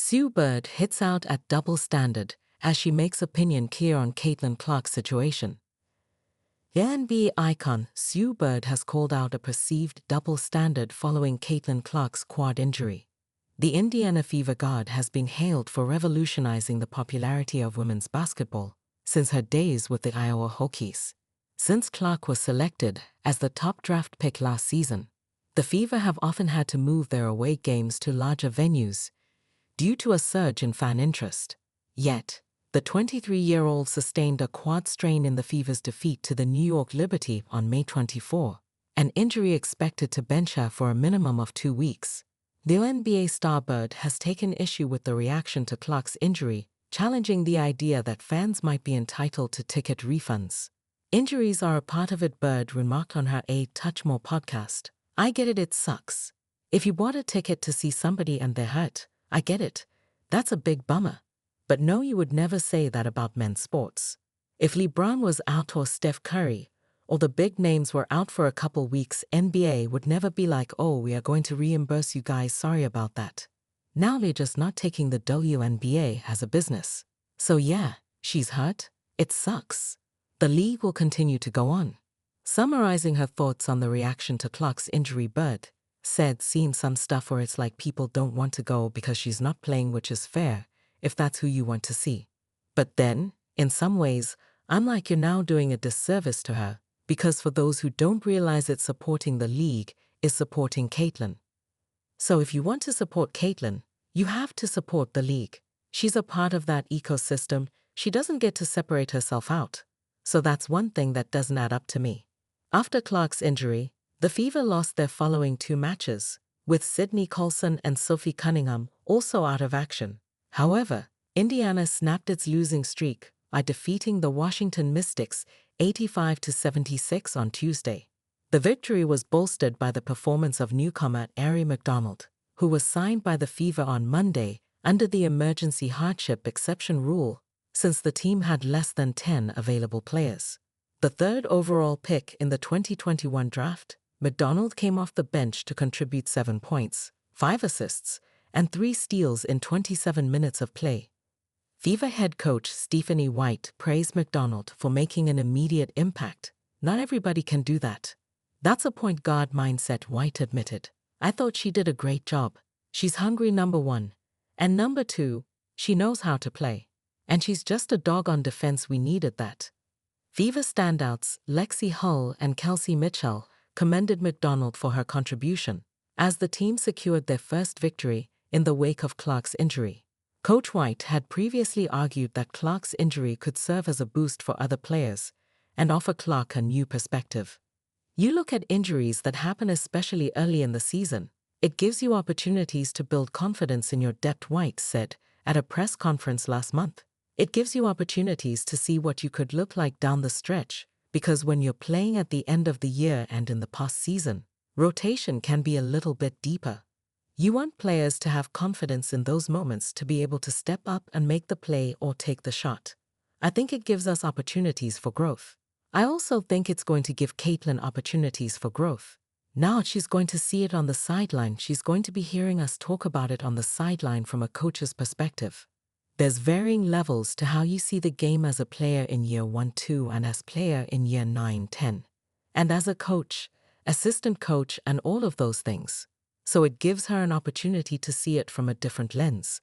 Sue Bird hits out at double standard as she makes opinion clear on Caitlin Clark's situation. The NBA icon Sue Bird has called out a perceived double standard following Caitlin Clark's quad injury. The Indiana Fever guard has been hailed for revolutionizing the popularity of women's basketball since her days with the Iowa Hokies. Since Clark was selected as the top draft pick last season, the Fever have often had to move their away games to larger venues due to a surge in fan interest. Yet, the 23-year-old sustained a quad strain in the Fever's defeat to the New York Liberty on May 24, an injury expected to bench her for a minimum of 2 weeks. The NBA star Bird has taken issue with the reaction to Clark's injury, challenging the idea that fans might be entitled to ticket refunds. "Injuries are a part of it," Bird remarked on her A Touch More podcast. "I get it sucks. If you bought a ticket to see somebody and they're hurt, I get it. That's a big bummer. But no, you would never say that about men's sports. If LeBron was out or Steph Curry, or the big names were out for a couple weeks, NBA would never be like, oh, we are going to reimburse you guys, sorry about that. Now they're just not taking the WNBA as a business. So yeah, she's hurt. It sucks. The league will continue to go on." Summarizing her thoughts on the reaction to Clark's injury, Bird said, "Seen some stuff where it's like people don't want to go because she's not playing, which is fair if that's who you want to see. But then, in some ways, I'm like, you're now doing a disservice to her, because for those who don't realize it, supporting the league is supporting Caitlin. So if you want to support Caitlin, you have to support the league. She's a part of that ecosystem. She doesn't get to separate herself out. So that's one thing that doesn't add up to me." After Clark's injury, the Fever lost their following 2 matches, with Sydney Colson and Sophie Cunningham also out of action. However, Indiana snapped its losing streak by defeating the Washington Mystics 85-76 on Tuesday. The victory was bolstered by the performance of newcomer Aari McDonald, who was signed by the Fever on Monday under the emergency hardship exception rule, since the team had less than 10 available players. The 3rd overall pick in the 2021 draft, McDonald came off the bench to contribute 7 points, 5 assists, and 3 steals in 27 minutes of play. Fever head coach Stephanie White praised McDonald for making an immediate impact. "Not everybody can do that. That's a point guard mindset," White admitted. "I thought she did a great job. She's hungry, number 1. And number 2, she knows how to play. And she's just a dog on defense. We needed that." Fever standouts Lexi Hull and Kelsey Mitchell commended McDonald for her contribution as the team secured their first victory in the wake of Clark's injury. Coach White had previously argued that Clark's injury could serve as a boost for other players and offer Clark a new perspective. "You look at injuries that happen especially early in the season. It gives you opportunities to build confidence in your depth," White said at a press conference last month. "It gives you opportunities to see what you could look like down the stretch, because when you're playing at the end of the year and in the postseason, rotation can be a little bit deeper. You want players to have confidence in those moments to be able to step up and make the play or take the shot. I think it gives us opportunities for growth. I also think it's going to give Caitlin opportunities for growth. Now she's going to see it on the sideline. She's going to be hearing us talk about it on the sideline from a coach's perspective. There's varying levels to how you see the game as a player in year 1, 2, and as player in year 9, 10. And as a coach, assistant coach, and all of those things. So it gives her an opportunity to see it from a different lens.